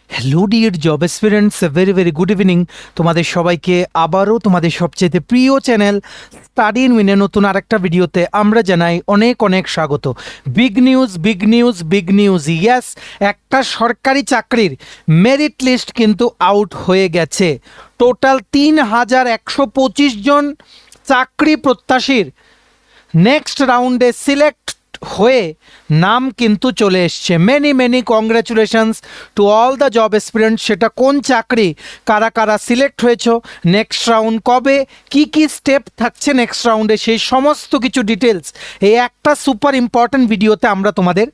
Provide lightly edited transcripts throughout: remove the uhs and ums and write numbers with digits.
Hello dear job experience, very good evening. তোমাদের সবাইকে আবারও তোমাদের সবচেয়ে প্রিয় চ্যানেল স্টাডি ইন উইনের নতুন আরেকটা ভিডিওতে আমরা জানাই অনেক অনেক স্বাগত। বিগ নিউজ ইয়েস, একটা সরকারি চাকরির মেরিট লিস্ট কিন্তু আউট হয়ে গেছে। টোটাল ৩,১২৫ জন চাকরি প্রত্যাশীর নেক্সট রাউন্ডে সিলেক্ট হয়ে নাম কিন্তু চলে এসছে। Many congratulations to all the job experience. সেটা কোন চাকরি, কারা কারা সিলেক্ট হয়েছ, নেক্সট রাউন্ড কবে, কি স্টেপ থাকছে নেক্সট রাউন্ডে, সেই সমস্ত কিছু ডিটেলস এই একটা সুপার ইম্পর্ট্যান্ট ভিডিওতে আমরা তোমাদের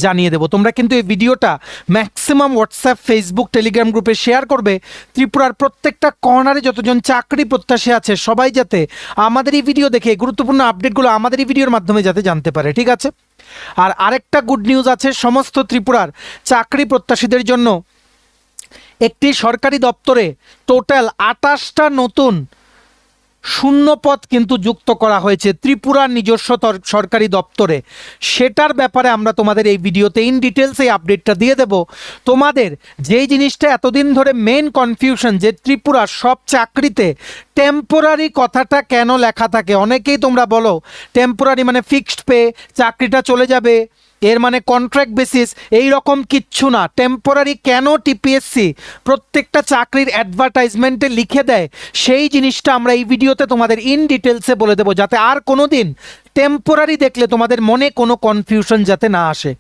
জানিয়ে দেবো। তোমরা কিন্তু এই ভিডিওটা ম্যাক্সিমাম হোয়াটসঅ্যাপ, ফেসবুক, টেলিগ্রাম গ্রুপে শেয়ার করবে। ত্রিপুরার প্রত্যেকটা কর্নারে যতজন চাকরি প্রত্যাশী আছে সবাই যাতে আমাদের এই ভিডিও দেখে গুরুত্বপূর্ণ আপডেটগুলো আমাদের এই ভিডিওর মাধ্যমে যাতে জানতে পারে, ঠিক আছে? আর আরেকটা গুড নিউজ আছে সমস্ত ত্রিপুরার চাকরি প্রত্যাশীদের জন্য। একটি সরকারি দপ্তরে টোটাল 28টা নতুন শূন্যপদ কিন্তু যুক্ত করা হয়েছে ত্রিপুরার নিজস্ব সরকারি দপ্তরে। সেটার ব্যাপারে আমরা তোমাদের এই ভিডিওতে ইন ডিটেলস এই আপডেটটা দিয়ে দেব। তোমাদের যেই জিনিসটা এতদিন ধরে মেন কনফিউশন, যে ত্রিপুরার সব চাকরিতে টেম্পোরারি কথাটা কেন লেখা থাকে। অনেকেই তোমরা বলো টেম্পোরারি মানে ফিক্সড পে, চাকরিটা চলে যাবে, এর মানে কন্ট্রাক্ট বেসিস, এই রকম কিচ্ছু না। টেম্পোরারি কেন টিপিএসসি প্রত্যেকটা চাকরির অ্যাডভার্টাইজমেন্টে লিখে দেয়, সেই জিনিসটা আমরা এই ভিডিওতে তোমাদের ইন ডিটেলসে বলে দেবো, যাতে আর কোনো দিন টেম্পোরারি দেখলে তোমাদের মনে কোনো কনফিউশন যাতে না আসে।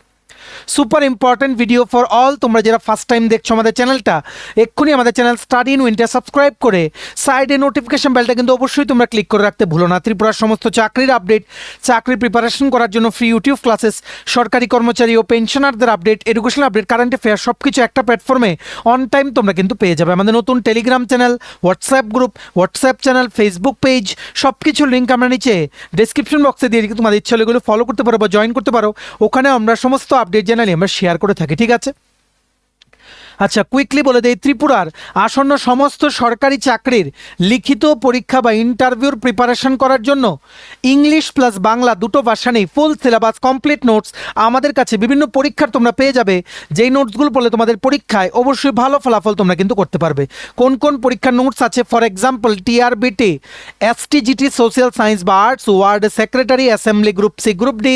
Super important video for all. তোমরা যারা ফার্স্ট টাইম দেখছো আমাদের চ্যানেলটা, এক্ষুনি আমাদের চ্যানেল স্টাডি ইন উইনটা সাবস্ক্রাইব করে সাইডে নোটিফিকেশন বেলটা কিন্তু অবশ্যই তোমরা ক্লিক করে রাখতে ভুলো না। ত্রিপুরার সমস্ত চাকরির আপডেট, চাকরির প্রিপারেশন করার জন্য ফ্রি ইউটিউব ক্লাসেস, সরকারি কর্মচারী ও পেনশনারদের update, educational update, current affair সব কিছু একটা প্ল্যাটফর্মে অন টাইম তোমরা কিন্তু পেয়ে যাবে। আমাদের নতুন Telegram channel, WhatsApp group, WhatsApp channel, Facebook page, সব কিছুর লিঙ্ক আমরা নিচে ডিসক্রিপশন বক্সে দিয়ে দিই। তোমাদের ইচ্ছা হলে এগুলো ফলো করতে পারো বা জয়েন করতে পারো। ওখানে আমরা সমস্ত আপডেট চ্যানেলে আমরা শেয়ার করে থাকি, ঠিক আছে? আচ্ছা, কুইকলি বলে দেই, ত্রিপুরার আসন্ন সমস্ত সরকারি চাকরির লিখিত পরীক্ষা বা ইন্টারভিউর প্রিপারেশন করার জন্য ইংলিশ প্লাস বাংলা দুটো ভার্সানেই ফুল সিলেবাস, কমপ্লিট নোটস আমাদের কাছে বিভিন্ন পরীক্ষার তোমরা পেয়ে যাবে। যেই নোটসগুলো পড়লে তোমাদের পরীক্ষায় অবশ্যই ভালো ফলাফল তোমরা কিন্তু করতে পারবে। কোন কোন পরীক্ষার নোটস আছে? For example TRBT, STGT social science বা arts, ward secretary, assembly group C, group D,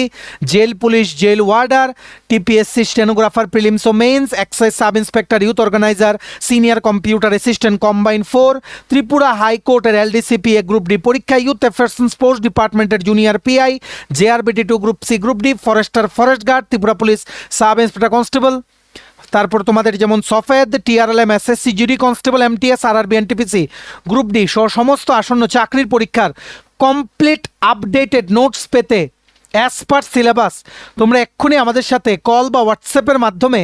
jail police, jail warder, TPSC stenographer, prelims ও mains, excise sub inspector, youth organiser, senior computer assistant combine 4, Tripura হাইকোর্টের LDCP এ group D পরীক্ষা, youth affairs and sports ডিপার্টমেন্টের junior PI, JRBT 2 group C, group D, forester, forest guard, Tripura police sub inspector constable. তারপর তোমাদের যেমন সফেদ, TRLM, SSC, GD constable, MTS, RRB, NTPC, group D সহ সমস্ত আসন্ন চাকরির পরীক্ষার কমপ্লিট আপডেটেড নোটস পেতে অ্যাজ পার সিলেবাস তোমরা এক্ষুনি আমাদের সাথে কল বা হোয়াটসঅ্যাপের মাধ্যমে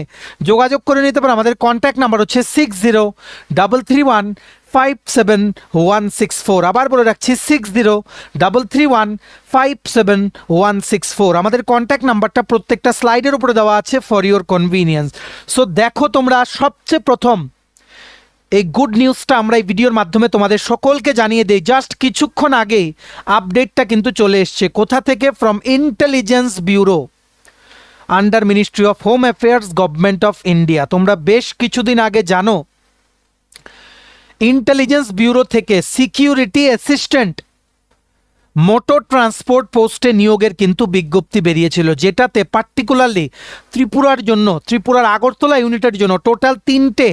যোগাযোগ করে নিতে পারো। আমাদের কন্ট্যাক্ট নাম্বার হচ্ছে 6033157164। আবার বলে রাখছি 6033157164। আমাদের কন্ট্যাক্ট নাম্বারটা প্রত্যেকটা স্লাইডের উপরে দেওয়া আছে ফর ইউর কনভিনিয়েন্স। সো দেখো, তোমরা সবচেয়ে প্রথম এই গুড নিউজটা আমরা এই ভিডিওর মাধ্যমে তোমাদের সকলকে জানিয়ে দেই। জাস্ট কিছুক্ষণ আগেই আপডেটটা কিন্তু চলে এসছে। কোথা থেকে? From intelligence bureau under ministry of home affairs, government of India. তোমরা বেশ কিছুদিন আগে জানো ইন্টেলিজেন্স ব্যুরো থেকে সিকিউরিটি অ্যাসিস্ট্যান্ট মোটর ট্রান্সপোর্ট পোস্টে নিয়োগের কিন্তু বিজ্ঞপ্তি বেরিয়েছিল, যেটাতে পার্টিকুলারলি ত্রিপুরার জন্য, ত্রিপুরার আগরতলা ইউনিটের জন্য টোটাল 3টে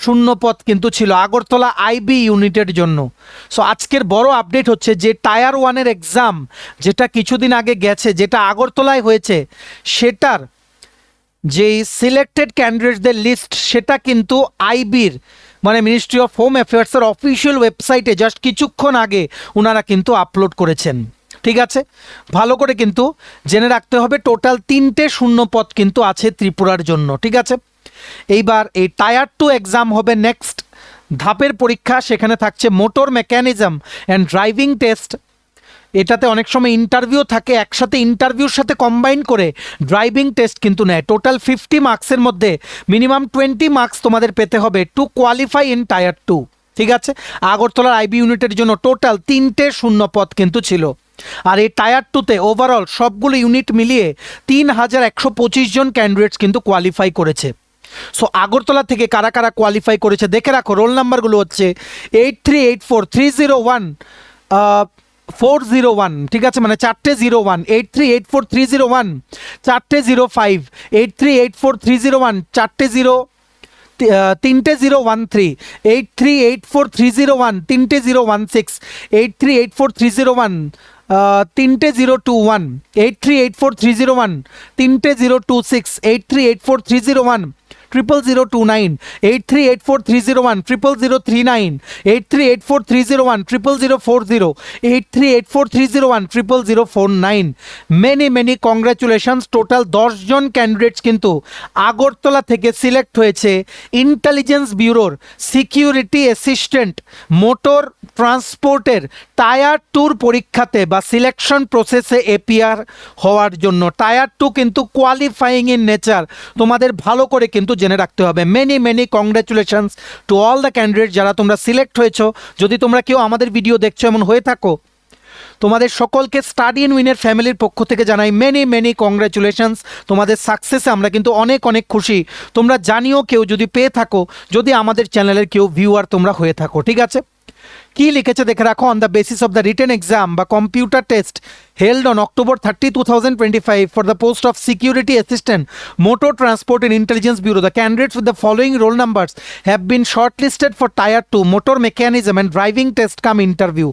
শূন্যপদ কিন্তু ছিল, আগরতলা আইবি ইউনিটের জন্য। সো আজকের বড় আপডেট হচ্ছে যে টায়ার 1-এর এক্সাম যেটা কিছুদিন আগে গেছে, যেটা আগরতলায় হয়েছে, সেটার যেই সিলেক্টেড ক্যান্ডিডেটদের লিস্ট সেটা কিন্তু আইবির মানে মিনিস্ট্রি অফ হোম অ্যাফেয়ার্সের অফিসিয়াল ওয়েবসাইটে জাস্ট কিছুক্ষণ আগে ওনারা কিন্তু আপলোড করেছেন, ঠিক আছে? ভালো করে কিন্তু জেনে রাখতে হবে, টোটাল 3টে শূন্যপদ কিন্তু আছে ত্রিপুরার জন্য, ঠিক আছে? এইবার এই টায়ার 2 এক্সাম হবে নেক্সট ধাপের পরীক্ষা। সেখানে থাকছে motor mechanism and driving test. এটাতে অনেক সময় ইন্টারভিউ থাকে, একসাথে ইন্টারভিউর সাথে কম্বাইন করে ড্রাইভিং টেস্ট কিন্তু নেয়। টোটাল 50 মার্কসের মধ্যে মিনিমাম 20 মার্কস তোমাদের পেতে হবে টু কোয়ালিফাই ইন টায়ার 2, ঠিক আছে? আগরতলার আইবি ইউনিটের জন্য টোটাল 3টে শূন্যপদ কিন্তু ছিল। আর এই টায়ার 2তে ওভারঅল সবগুলো ইউনিট মিলিয়ে 3,125 জন ক্যান্ডিডেটস কিন্তু কোয়ালিফাই করেছে। সো আগরতলা থেকে কারা কারা কোয়ালিফাই করেছে দেখে রাখো। রোল নাম্বারগুলো হচ্ছে 8384301401, ঠিক আছে, মানে 4টে 01, 83843001 4টে 05, 83843001 4টে 0, 3টে 013, 83843001 3টে 016, 83843001 3টে 021, 83843001 3টে 026, 83843001 00029, 83843001 00039, 83843001 00040, 83843001 00049। Many congratulations. টোটাল 10 জন ক্যান্ডিডেটস কিন্তু আগরতলা থেকে সিলেক্ট হয়েছে ইন্টেলিজেন্স ব্যুরোর সিকিউরিটি অ্যাসিস্ট্যান্ট মোটর ট্রান্সপোর্টের টায়ার 2 পরীক্ষাতে বা সিলেকশন প্রসেসে এপিআর হওয়ার জন্য। টায়ার 2 কিন্তু কোয়ালিফাইং ইন নেচার, তোমাদের ভালো করে কিন্তু জেনে রাখতে হবে। Many congratulations to all the candidate যারা তোমরা সিলেক্ট হয়েছো। যদি তোমরা কেউ আমাদের ভিডিও দেখছো এমন হয়ে থাকো, তোমাদের সকলকে স্টাডি ইন উইনের ফ্যামিলির পক্ষ থেকে জানাই মেনি কংগ্রাচুলেশনস। তোমাদের সাকসেসে আমরা কিন্তু অনেক খুশি। তোমরা জানিও কেউ যদি পেয়ে থাকো, যদি আমাদের চ্যানেলের কেউ ভিউয়ার তোমরা হয়ে থাকো, ঠিক আছে। কি লিখেছে দেখে রাখো। On the basis of the written exam বা computer test held on October 30, 2025 for the post of security assistant motor transport and intelligence bureau, the candidates with the following roll numbers have been shortlisted for tier 2 motor mechanism and driving test cum interview.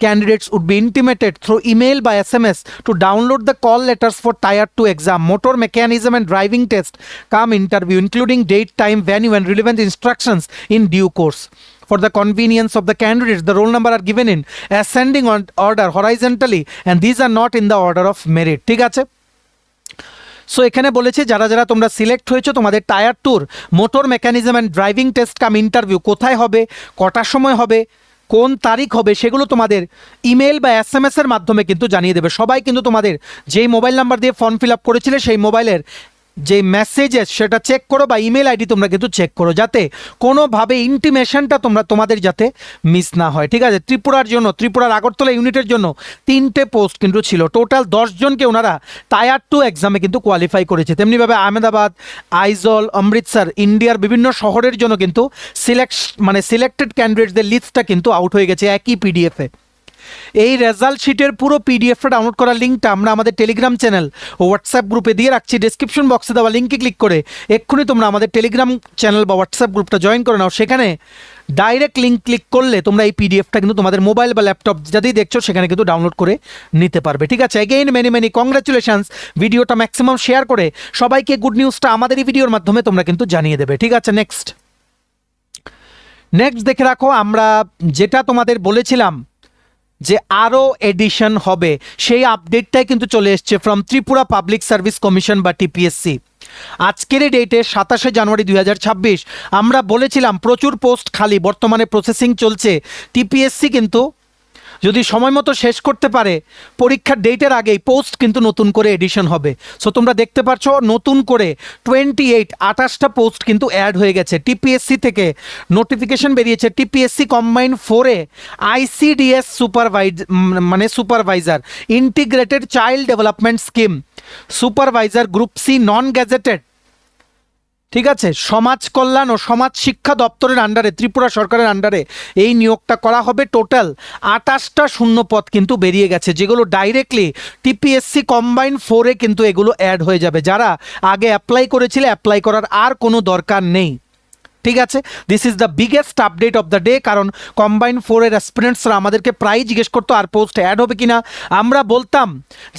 Candidates would be intimated through email by SMS to download the call letters for tier 2 exam motor mechanism and driving test cum interview, including date, time, venue and relevant instructions in due course. For the convenience of the candidates, the roll number are given in ascending order horizontally and these are not in the order of merit, ঠিক আছে। So এখানে বলেছে যারা যারা তোমরা select হয়েছো তোমাদের tyre 2 motor mechanism and driving test cum interview কোথায় হবে, কটার সময় হবে, কোন তারিখ হবে, সেগুলো তোমাদের ইমেল বা SMS এর মাধ্যমে কিন্তু জানিয়ে দেবে। সবাই কিন্তু তোমাদের যেই মোবাইল নাম্বার দিয়ে ফর্ম ফিল আপ করেছিলে সেই মোবাইলের যে মেসেজেস সেটা চেক করো বা ইমেল আইডি তোমরা কিন্তু চেক করো, যাতে কোনোভাবে ইন্টিমেশনটা তোমাদের যাতে মিস না হয়, ঠিক আছে। ত্রিপুরার আগরতলা ইউনিটের জন্য 3টে পোস্ট কিন্তু ছিল। টোটাল 10 জনকে ওনারা টায়ার 2 এক্সামে কিন্তু কোয়ালিফাই করেছে। তেমনিভাবে আহমেদাবাদ, আইজল, অমৃতসর, ইন্ডিয়ার বিভিন্ন শহরের জন্য কিন্তু সিলেক্টেড ক্যান্ডিডেটসদের লিস্টটা কিন্তু আউট হয়ে গেছে একই পিডিএফে। এই রেজাল্ট শিটের পুরো পিডিএফটা ডাউনলোড করার লিঙ্কটা আমরা আমাদের টেলিগ্রাম চ্যানেল ও হোয়াটসঅ্যাপ গ্রুপে দিয়ে রাখছি। ডেসক্রিপশন বক্সে দেওয়া লিঙ্কে ক্লিক করে এক্ষুনি তোমরা আমাদের টেলিগ্রাম চ্যানেল বা হোয়াটসঅ্যাপ গ্রুপটা জয়েন করে নাও। সেখানে ডাইরেক্ট লিঙ্ক ক্লিক করলে তোমরা এই পিডিএফটা কিন্তু তোমাদের মোবাইল বা ল্যাপটপ যাতেই দেখছো সেখানে কিন্তু ডাউনলোড করে নিতে পারবে, ঠিক আছে। Again many congratulations. ভিডিওটা ম্যাক্সিমাম শেয়ার করে সবাইকে গুড নিউজটা আমাদের এই ভিডিওর মাধ্যমে তোমরা কিন্তু জানিয়ে দেবে, ঠিক আছে। নেক্সট দেখে রাখো, আমরা যেটা তোমাদের বলেছিলাম যে আরও এডিশন হবে সেই আপডেটটাই কিন্তু চলে এসছে from Tripura public service commission বা টিপিএসসি। আজকের এই ডেটে 27শে জানুয়ারি 2026 আমরা বলেছিলাম প্রচুর পোস্ট খালি, বর্তমানে প্রসেসিং চলছে। টিপিএসসি কিন্তু যদি সময় মতো শেষ করতে পারে পরীক্ষার ডেটের আগেই পোস্ট কিন্তু নতুন করে এডিশন হবে। সো তোমরা দেখতে পাচ্ছ নতুন করে 28টা পোস্ট কিন্তু অ্যাড হয়ে গেছে। টিপিএসসি থেকে নোটিফিকেশন বেরিয়েছে টিপিএসসি কম্বাইন্ড 4-এ ICDS supervisor integrated child development scheme supervisor group C non gazetted, ঠিক আছে। সমাজ কল্যাণ ও সমাজ শিক্ষা দপ্তরের আন্ডারে ত্রিপুরা সরকারের আন্ডারে এই নিয়োগটা করা হবে। টোটাল 28টা শূন্য পদ কিন্তু বেরিয়ে গেছে, যেগুলো ডাইরেক্টলি টিপিএসসি কম্বাইন্ড 4-এ কিন্তু এগুলো অ্যাড হয়ে যাবে। যারা আগে অ্যাপ্লাই করেছিলে অ্যাপ্লাই করার আর কোনো দরকার নেই, ঠিক আছে। This is the biggest update of the day, কারণ কম্বাইন্ড 4-এর অ্যাসপিরেন্টসরা আমাদেরকে প্রায় জিজ্ঞেস করতো আর পোস্ট অ্যাড হবে কিনা। আমরা বলতাম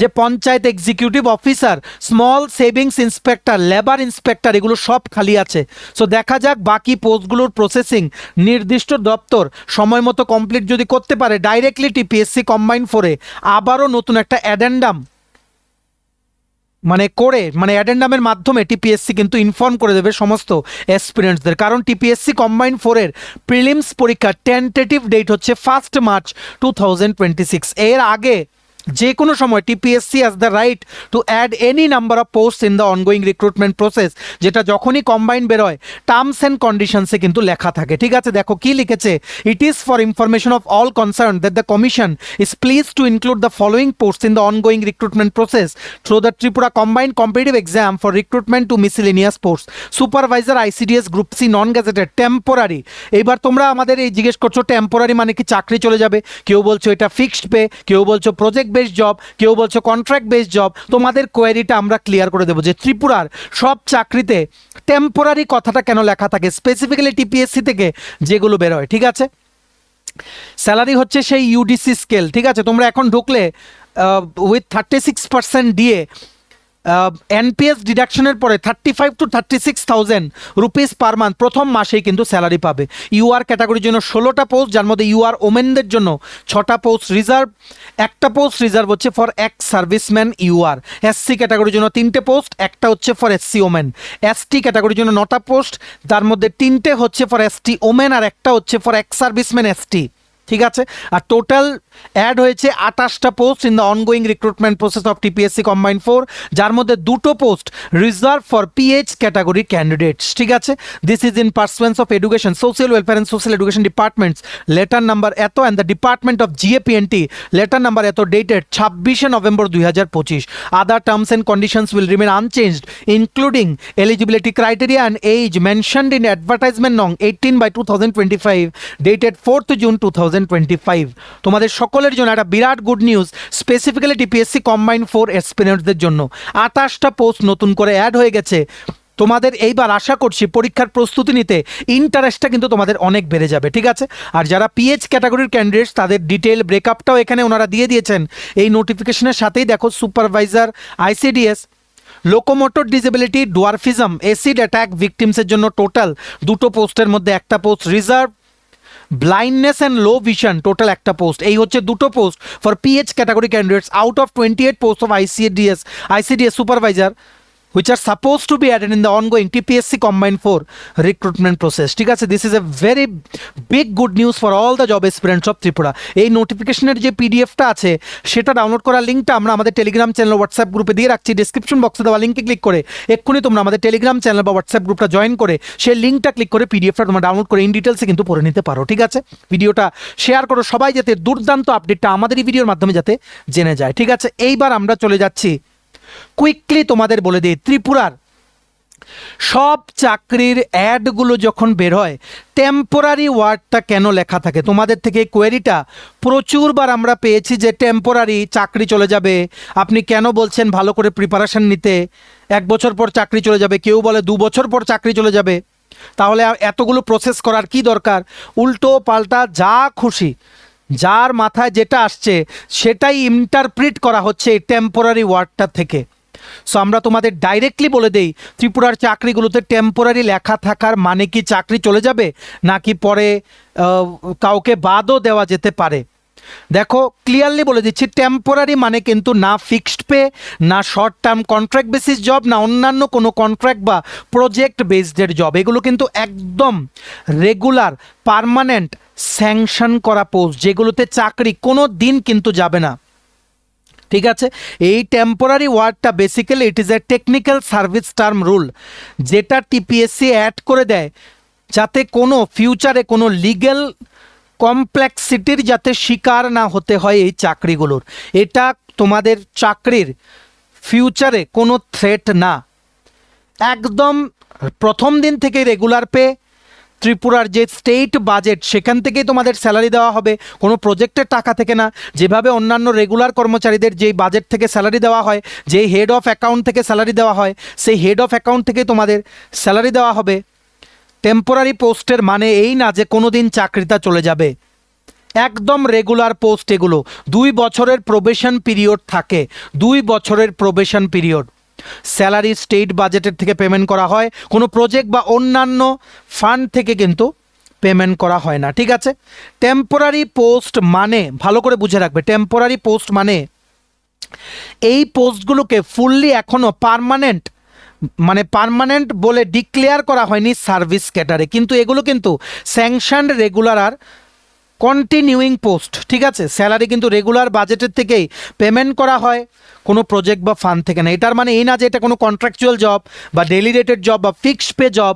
যে panchayat executive officer, small savings inspector, labour inspector এগুলো সব খালি আছে। সো দেখা যাক বাকি পোস্টগুলোর প্রসেসিং নির্দিষ্ট দপ্তর সময় মতো কমপ্লিট যদি করতে পারে, ডাইরেক্টলি টিপিএসসি কম্বাইন্ড 4-এ আবারও নতুন একটা অ্যাডেন্ডাম অ্যাডেন্ডামের মাধ্যমে টিপিএসসি কিন্তু ইনফর্ম করে দেবে সমস্ত অ্যাসপিরেন্টসদের। কারণ টিপিএসসি কম্বাইন্ড 4-এর প্রিলিমস পরীক্ষার টেন্টেটিভ ডেট হচ্ছে 1 মার্চ 2026। এর আগে যে কোনো সময় TPSC has the right to add any number of post in the ongoing recruitment process, যেটা যখনই কম্বাইন বেরোয় টার্মস অ্যান্ড কন্ডিশনসে কিন্তু লেখা থাকে। ঠিক আছে, দেখো কি লিখেছে, it is for information of all concern that the commission is please to include the following post in the ongoing recruitment process through the Tripura combined competitive exam for recruitment to miscellaneous post, supervisor ICDS group C non gazetted temporary. এইবার তোমরা আমাদের এই জিজ্ঞেস করছো temporary মানে কি চাকরি চলে যাবে, কেউ বলছো এটা ফিক্সড পে, কেউ বলছো প্রজেক্ট বেসড জব, কেউ বলছো কন্ট্রাক্ট বেসড জব। তোমাদের কোয়ারিটা আমরা ক্লিয়ার করে দেবো যে ত্রিপুরার সব চাকরিতে টেম্পোরারি কথাটা কেন লেখা থাকে, স্পেসিফিক্যালি টিপিএসসি থেকে যেগুলো বেরোয়। ঠিক আছে, স্যালারি হচ্ছে সেই ইউডিসি স্কেল। ঠিক আছে, তোমরা এখন ঢুকলে উইথ 36% দিয়ে এনপিএস ডিডাকশনের পরে 35 to 36,000 রুপিস পার মান্থ প্রথম মাসেই কিন্তু স্যালারি পাবে। ইউআর ক্যাটাগরির জন্য 16টা পোস্ট, যার মধ্যে ইউআর ওমেনদের জন্য 6টা পোস্ট রিজার্ভ, একটা পোস্ট রিজার্ভ হচ্ছে for ex serviceman UR. SC ক্যাটাগরির জন্য 3টে পোস্ট, একটা হচ্ছে ফর এসসি ওমেন। এসটি ক্যাটাগরির জন্য 9টা পোস্ট, তার মধ্যে 3টে হচ্ছে ফর এসটি ওমেন আর একটা হচ্ছে ফর এক্স সার্ভিসম্যান এসটি। ঠিক আছে, আর টোটাল অ্যাড হয়েছে 28টা post in the ongoing recruitment process of TPSC combined 4, যার মধ্যে 2টো post reserve for PH category candidates. ঠিক আছে, this is in pursuance of education social welfare and social education departments letter number এত and the department of GAPNT letter number এত dated 26শে November 2025। Other terms and conditions will remain unchanged including eligibility criteria and age mentioned in advertisement নং 18/2025 dated 4th June 2025। তোমাদের সকলের জন্য একটা বিরাট good news, specifically TPSC combined 4 অ্যাসপিরেন্টসদের জন্য 28টা পোস্ট নতুন করে অ্যাড হয়ে গেছে। তোমাদের এইবার আশা করছি পরীক্ষার প্রস্তুতি নিতে ইন্টারেস্টটা কিন্তু তোমাদের অনেক বেড়ে যাবে। ঠিক আছে, আর যারা পিএইচ ক্যাটাগরির ক্যান্ডিডেটস তাদের ডিটেল ব্রেকআপটাও এখানে ওনারা দিয়ে দিয়েছেন এই নোটিফিকেশনের সাথেই। দেখো, supervisor ICDS, locomotor disability dwarfism acid attack ভিকটিমসের জন্য টোটাল 2টো পোস্টের মধ্যে একটা post reserve, blindness and low vision total একটা পোস্ট। এই হচ্ছে 2টো post for PH category candidates out of 28 post of ICDS supervisor which are supposed to be added in the ongoing TPSC Combined 4 recruitment process. ঠিক আছে, this is a very big good news for all the job aspirants of Tripura. এই নোটিফিকেশনের যে পিডিএফটা আছে সেটা download করার লিঙ্কটা আমরা আমাদের টেলিগ্রাম চ্যানেল হোয়াটসঅ্যাপ গ্রুপে দিয়ে রাখছি। ডিসক্রিপশন বক্সে দেওয়া লিঙ্কে ক্লিক করে এক্ষুনি তোমরা আমাদের টেলিগ্রাম চ্যানেল বা হোয়াটসঅ্যাপ গ্রুপটা জয়েন করে সেই লিঙ্কটা ক্লিক করে পিডিএফটা তোমরা ডাউনলোড করে ইন ডিটেলসে কিন্তু পড়ে নিতে পারো। ঠিক আছে, ভিডিওটা শেয়ার করো সবাই যাতে দুর্দান্ত আপডেটটা আমাদের এই ভিডিওর মাধ্যমে যাতে জেনে যায়। ঠিক আছে, এইবার আমরা চলে যাচ্ছি কুইকলি তোমাদের বলে দিই ত্রিপুরার সব চাকরির অ্যাডগুলো যখন বের হয় টেম্পোরারি ওয়ার্ডটা কেন লেখা থাকে। তোমাদের থেকে কোয়েরিটা প্রচুরবার আমরা পেয়েছি যে টেম্পোরারি চাকরি চলে যাবে, আপনি কেন বলছেন ভালো করে প্রিপারেশন নিতে, 1 বছর পর চাকরি চলে যাবে, কেউ বলে 2 বছর পর চাকরি চলে যাবে, তাহলে এতগুলো প্রসেস করার কি দরকার। উল্টো পাল্টা যা খুশি যার মাথায় যেটা আসছে সেটাই ইন্টারপ্রিট করা হচ্ছে এই টেম্পোরারি ওয়ার্ডটা থেকে। সো আমরা তোমাদের ডাইরেক্টলি বলে দেই ত্রিপুরার চাকরিগুলোতে টেম্পোরারি লেখা থাকার মানে কি চাকরি চলে যাবে নাকি পরে কাউকে বাদও দেওয়া যেতে পারে। দেখো ক্লিয়ারলি বলে দিচ্ছি, টেম্পোরারি মানে কিন্তু না ফিক্সড পে, না short term contract basis job, না অন্যান্য কোনো কন্ট্রাক্ট বা প্রজেক্ট বেসডের জব। এগুলো কিন্তু একদম রেগুলার পার্মানেন্ট স্যাংশন করা পোস্ট, যেগুলোতে চাকরি কোনো দিন কিন্তু যাবে না। ঠিক আছে, এই টেম্পোরারি ওয়ার্ডটা basically it is a technical service term rule, যেটা টিপিএসসি অ্যাড করে দেয় যাতে কোনো ফিউচারে কোনো লিগ্যাল কমপ্লেক্সিটির যাতে শিকার না হতে হয় এই চাকরিগুলোর। এটা তোমাদের চাকরির ফিউচারে কোনো থ্রেট না, একদম প্রথম দিন থেকে রেগুলার পে, ত্রিপুরার যে স্টেট বাজেট সেখান থেকেই তোমাদের স্যালারি দেওয়া হবে, কোনো প্রজেক্টের টাকা থেকে না। যেভাবে অন্যান্য রেগুলার কর্মচারীদের যেই বাজেট থেকে স্যালারি দেওয়া হয়, যেই হেড অফ অ্যাকাউন্ট থেকে স্যালারি দেওয়া হয়, সেই হেড অফ অ্যাকাউন্ট থেকেই তোমাদের স্যালারি দেওয়া হবে। টেম্পোরারি পোস্টের মানে এই না যে কোনো দিন চাকরিটা চলে যাবে, একদম রেগুলার পোস্ট। এগুলো 2 বছরের প্রবেশন পিরিয়ড থাকে, 2 বছরের প্রবেশন পিরিয়ড। স্যালারি স্টেট বাজেটের থেকে পেমেন্ট করা হয়, কোনো প্রজেক্ট বা অন্যান্য ফান্ড থেকে কিন্তু পেমেন্ট করা হয় না। ঠিক আছে, টেম্পোরারি পোস্ট মানে ভালো করে বুঝে রাখবে, টেম্পোরারি পোস্ট মানে এই পোস্টগুলোকে ফুললি এখনও পার্মানেন্ট বলে ডিক্লেয়ার করা হয়নি সার্ভিস ক্যাডারে, কিন্তু এগুলো কিন্তু স্যাংশনড রেগুলার আর কন্টিনিউইং পোস্ট, ঠিক আছে। স্যালারি কিন্তু রেগুলার বাজেটের থেকেই পেমেন্ট করা হয়, কোনো প্রজেক্ট বা ফান্ড থেকে না। এটার মানে এই না যে এটা কোনো কন্ট্রাকচুয়াল জব বা ডেলি রেটেড জব বা ফিক্সড পে জব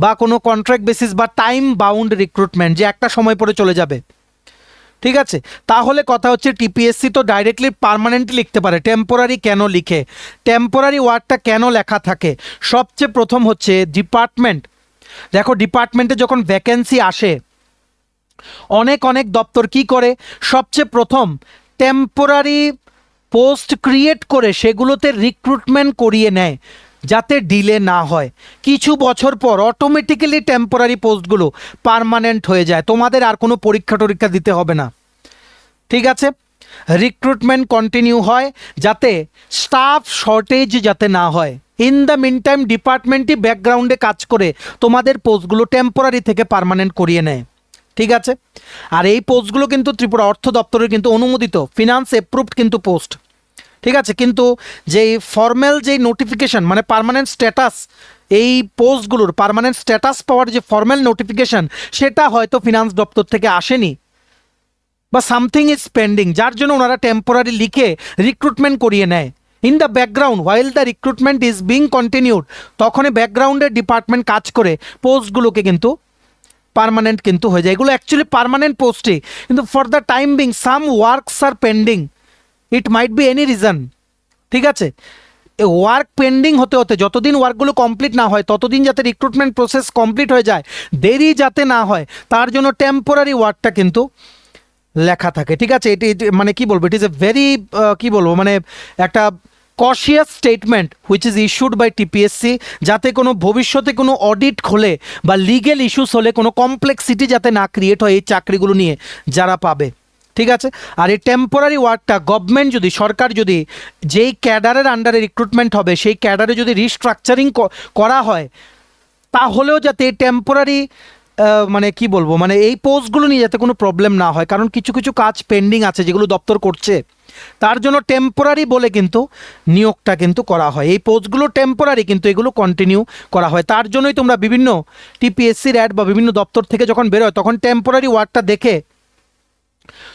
বা কোনো কন্ট্রাক্ট বেসিস বা টাইম বাউন্ড রিক্রুটমেন্ট যে একটা সময় পরে চলে যাবে, ঠিক আছে। তাহলে কথা হচ্ছে টিপিএসসি তো ডাইরেক্টলি পার্মানেন্টলি লিখতে পারে, টেম্পোরারি কেন লিখে? টেম্পোরারি ওয়ার্ডটা কেন লেখা থাকে? সবচেয়ে প্রথম হচ্ছে ডিপার্টমেন্ট। দেখো ডিপার্টমেন্টে যখন ভ্যাকেন্সি আসে অনেক অনেক দপ্তর কি করে, সবচেয়ে প্রথম টেম্পোরারি পোস্ট ক্রিয়েট করে সেগুলোতে রিক্রুটমেন্ট করিয়ে নেয় যাতে ডিলে না হয়। কিছু বছর পর অটোমেটিক্যালি টেম্পোরারি পোস্টগুলো পার্মানেন্ট হয়ে যায়, তোমাদের আর কোনো পরীক্ষা টরীক্ষা দিতে হবে না, ঠিক আছে। রিক্রুটমেন্ট কন্টিনিউ হয় যাতে স্টাফ শর্টেজ যাতে না হয়। ইন দ্য মিন টাইম ডিপার্টমেন্টই ব্যাকগ্রাউন্ডে কাজ করে তোমাদের পোস্টগুলো টেম্পোরারি থেকে পার্মানেন্ট করিয়ে নেয়, ঠিক আছে। আর এই পোস্টগুলো কিন্তু ত্রিপুরা অর্থ দপ্তরের কিন্তু অনুমোদিত, ফিনান্স অ্যাপ্রুভড কিন্তু পোস্ট, ঠিক আছে। কিন্তু যেই ফর্মাল যেই নোটিফিকেশান মানে পার্মানেন্ট স্ট্যাটাস, এই পোস্টগুলোর পার্মানেন্ট স্ট্যাটাস পাওয়ার যে ফর্মাল নোটিফিকেশান সেটা হয়তো ফিনান্স দপ্তর থেকে আসেনি বা সামথিং ইজ পেন্ডিং, যার জন্য ওনারা টেম্পোরারি লিখে রিক্রুটমেন্ট করিয়ে নেয়। In the background while the recruitment is being continued, তখনই ব্যাকগ্রাউন্ডের ডিপার্টমেন্ট কাজ করে পোস্টগুলোকে কিন্তু পার্মানেন্ট কিন্তু হয়ে যায়। এগুলো অ্যাকচুয়ালি পার্মানেন্ট পোস্টে, কিন্তু for the time being some works are pending, it might be any reason, ঠিক আছে। ওয়ার্ক পেন্ডিং হতে হতে যতদিন ওয়ার্কগুলো কমপ্লিট না হয় ততদিন যাতে রিক্রুটমেন্ট প্রসেস কমপ্লিট হয়ে যায়, দেরি যাতে না হয় তার জন্য টেম্পোরারি ওয়ার্কটা কিন্তু লেখা থাকে, ঠিক আছে। এটি মানে কি বলবো, ইট ইজ এ ভেরি কি বলবো মানে একটা cautious statement which is issued by TPSC, যাতে কোনো ভবিষ্যতে কোনো অডিট খোলে বা লিগেল ইস্যুস হলে কোনো কমপ্লেক্সিটি যাতে না ক্রিয়েট হয় এই চাকরিগুলো নিয়ে যারা পাবে, ঠিক আছে। আর এই টেম্পোরারি ওয়ার্কটা গভর্নমেন্ট যদি, সরকার যদি যেই ক্যাডারের আন্ডারে রিক্রুটমেন্ট হবে সেই ক্যাডারে যদি রিস্ট্রাকচারিং করা হয় তাহলেও যাতে এই টেম্পোরারি মানে কি বলবো মানে এই পোস্টগুলো নিয়ে যাতে কোনো প্রবলেম না হয়, কারণ কিছু কিছু কাজ পেন্ডিং আছে যেগুলো দপ্তর করছে, তার জন্য টেম্পোরারি বলে কিন্তু নিয়োগটা কিন্তু করা হয়। এই পোস্টগুলো টেম্পোরারি কিন্তু এগুলো কন্টিনিউ করা হয়, তার জন্যই তোমরা বিভিন্ন টিপিএসসির অ্যাড বা বিভিন্ন দপ্তর থেকে যখন বেরোয় তখন টেম্পোরারি ওয়ার্ডটা দেখে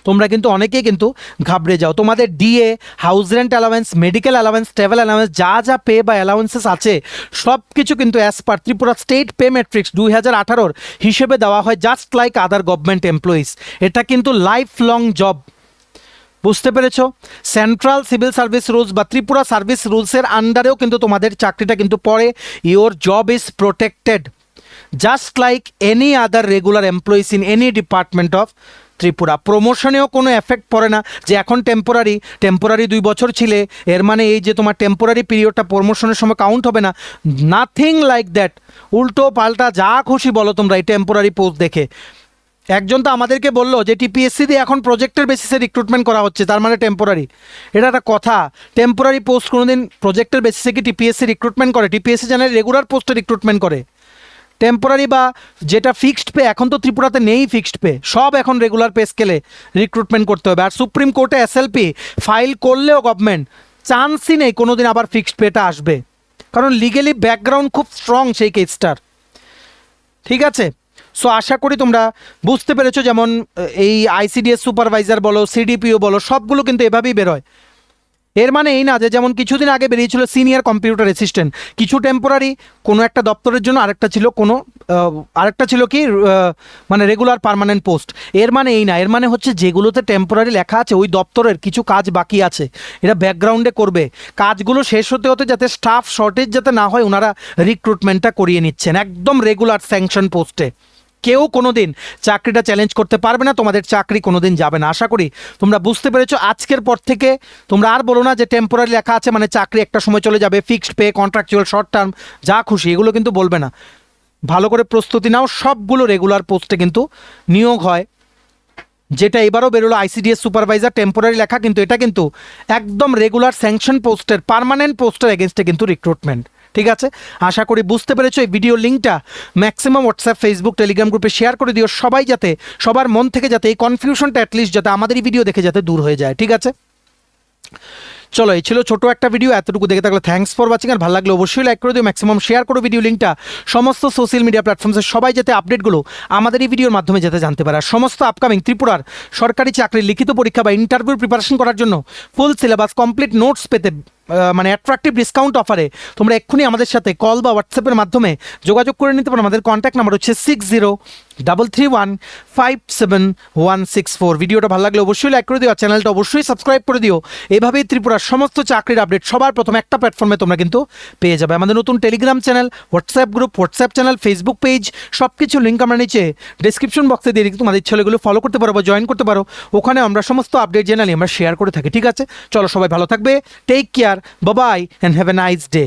তোমরা কিন্তু অনেকেই কিন্তু ঘাবড়ে যাও। তোমাদের DA, house rent allowance, medical allowance, travel allowance যা যা পে বা অ্যালাওয়েন্সেস আছে সব কিছু কিন্তু as per Tripura state pay matrix 2018 হিসেবে দেওয়া হয়, just like other government employees. এটা কিন্তু লাইফ লং জব, বুঝতে পেরেছো। সেন্ট্রাল সিভিল সার্ভিস রুলস বা ত্রিপুরা সার্ভিস রুলসের আন্ডারেও কিন্তু তোমাদের চাকরিটা কিন্তু পড়ে। Your job is protected just like any other regular employees in any department of Tripura. প্রমোশনেও কোনো এফেক্ট পড়ে না যে এখন টেম্পোরারি 2 বছর ছিলে এর মানে এই যে তোমার টেম্পোরারি পিরিয়ডটা প্রমোশনের সময় কাউন্ট হবে না, নাথিং লাইক দ্যাট। উল্টো পাল্টা যা খুশি বলো তোমরা এই টেম্পোরারি পোস্ট দেখে। একজন তো আমাদেরকে বললো যে টিপিএসসি দিয়ে এখন প্রজেক্টের বেসিসে রিক্রুটমেন্ট করা হচ্ছে, তার মানে টেম্পোরারি। এটা একটা কথা? টেম্পোরারি পোস্ট কোনোদিন প্রজেক্টের বেসিসে কি টিপিএসসি রিক্রুটমেন্ট করে? টিপিএসসি জানে রেগুলার পোস্টে রিক্রুটমেন্ট করে। টেম্পোরারি বা যেটা ফিক্সড পে, এখন তো ত্রিপুরাতে নেই ফিক্সড পে, সব এখন রেগুলার পে স্কেলে রিক্রুটমেন্ট করতে হবে। আর সুপ্রিম কোর্টে এসএলপি ফাইল করলেও গভর্নমেন্ট চান্সই নেই কোনোদিন আবার ফিক্সড পেটা আসবে, কারণ লিগেলি ব্যাকগ্রাউন্ড খুব স্ট্রং সেই কেসটার, ঠিক আছে। সো আশা করি তোমরা বুঝতে পেরেছো। যেমন এই আইসিডিএস সুপারভাইজার বলো, সিডিপিও বলো, সবগুলো কিন্তু এভাবেই বেরোয়। এর মানে এই না যে যেমন কিছুদিন আগে বেরিয়েছিল সিনিয়র কম্পিউটার অ্যাসিস্ট্যান্ট, কিছু টেম্পোরারি কোনো একটা দপ্তরের জন্য, আরেকটা ছিল কি মানে রেগুলার পার্মানেন্ট পোস্ট। এর মানে এই না, এর মানে হচ্ছে যেগুলোতে টেম্পোরারি লেখা আছে ওই দপ্তরের কিছু কাজ বাকি আছে, এরা ব্যাকগ্রাউন্ডে করবে, কাজগুলো শেষ হতে হতে যাতে স্টাফ শর্টেজ যাতে না হয় ওনারা রিক্রুটমেন্টটা করিয়ে নিচ্ছেন একদম রেগুলার স্যাংশন পোস্টে। কেউ কোনো দিন চাকরিটা চ্যালেঞ্জ করতে পারবে না, তোমাদের চাকরি কোনো দিন যাবে না। আশা করি তোমরা বুঝতে পেরেছো। আজকের পর থেকে তোমরা আর বলো না যে টেম্পোরারি লেখা আছে মানে চাকরি একটা সময় চলে যাবে, fixed pay, contractual, short term, যা খুশি, এগুলো কিন্তু বলবে না। ভালো করে প্রস্তুতি নাও, সবগুলো রেগুলার পোস্টে কিন্তু নিয়োগ হয়। যেটা এবারও বেরোলো আইসিডিএস সুপারভাইজার টেম্পোরারি লেখা, কিন্তু এটা কিন্তু একদম রেগুলার স্যাংশন পোস্টের, পার্মানেন্ট পোস্টের এগেনস্টে কিন্তু রিক্রুটমেন্ট, ঠিক আছে। আশা করি বুঝতে পেরেছো। এই ভিডিও লিঙ্কটা ম্যাক্সিমাম হোয়াটসঅ্যাপ, ফেসবুক, টেলিগ্রাম গ্রুপে শেয়ার করে দিও, সবাই যাতে, সবার মন থেকে যাতে এই কনফিউশনটা অ্যাটলিস্ট যাতে আমাদের এই ভিডিও দেখে যাতে দূর হয়ে যায়, ঠিক আছে। চলো এই ছিল ছোট একটা ভিডিও, এতটুকু দেখে থাকলে থ্যাঙ্কস ফর ওয়াচিং। আর ভালো লাগলে অবশ্যই লাইক করে দিও, ম্যাক্সিমাম শেয়ার করো ভিডিও লিঙ্কটা সমস্ত সোশ্যাল মিডিয়া প্ল্যাটফর্মসে, সবাই যাতে আপডেটগুলো আমাদের এই ভিডিওর মাধ্যমে যেতে জানতে পারে। আর সমস্ত আপকামিং ত্রিপুরার সরকারি চাকরির লিখিত পরীক্ষা বা ইন্টারভিউর প্রিপারেশন করার জন্য ফুল সিলেবাস কমপ্লিট নোটস পেতে মানে অ্যাট্রাকটিভ ডিসকাউন্ট অফারে তোমরা এক্ষুনি আমাদের সাথে কল বা হোয়াটসঅ্যাপের মাধ্যমে যোগাযোগ করে নিতে পারো। আমাদের কন্ট্যাক্ট নাম্বার হচ্ছে 6033157164। ভিডিওটা ভালো লাগলে অবশ্যই লাইক করে দিও, আর চ্যানেলটা অবশ্যই সাবস্ক্রাইব করে দিও। এভাবেই ত্রিপুরার সমস্ত চাকরির আপডেট সবার প্রথম একটা প্ল্যাটফর্মে তোমরা কিন্তু পেয়ে যাবে। আমাদের নতুন Telegram channel, WhatsApp group, WhatsApp channel, Facebook page, সব কিছু লিঙ্ক আমরা নিচে ডিসক্রিপশন বক্সে দিয়ে দিই, তোমাদের ইচ্ছা হলে এগুলো ফলো করতে পারো বা জয়েন করতে পারো। ওখানে আমরা সমস্ত আপডেট জেনারেলি আমরা শেয়ার করে থাকি। ঠিক আছে, চলো সবাই ভালো থাকবে, take care, bye bye and have a nice day.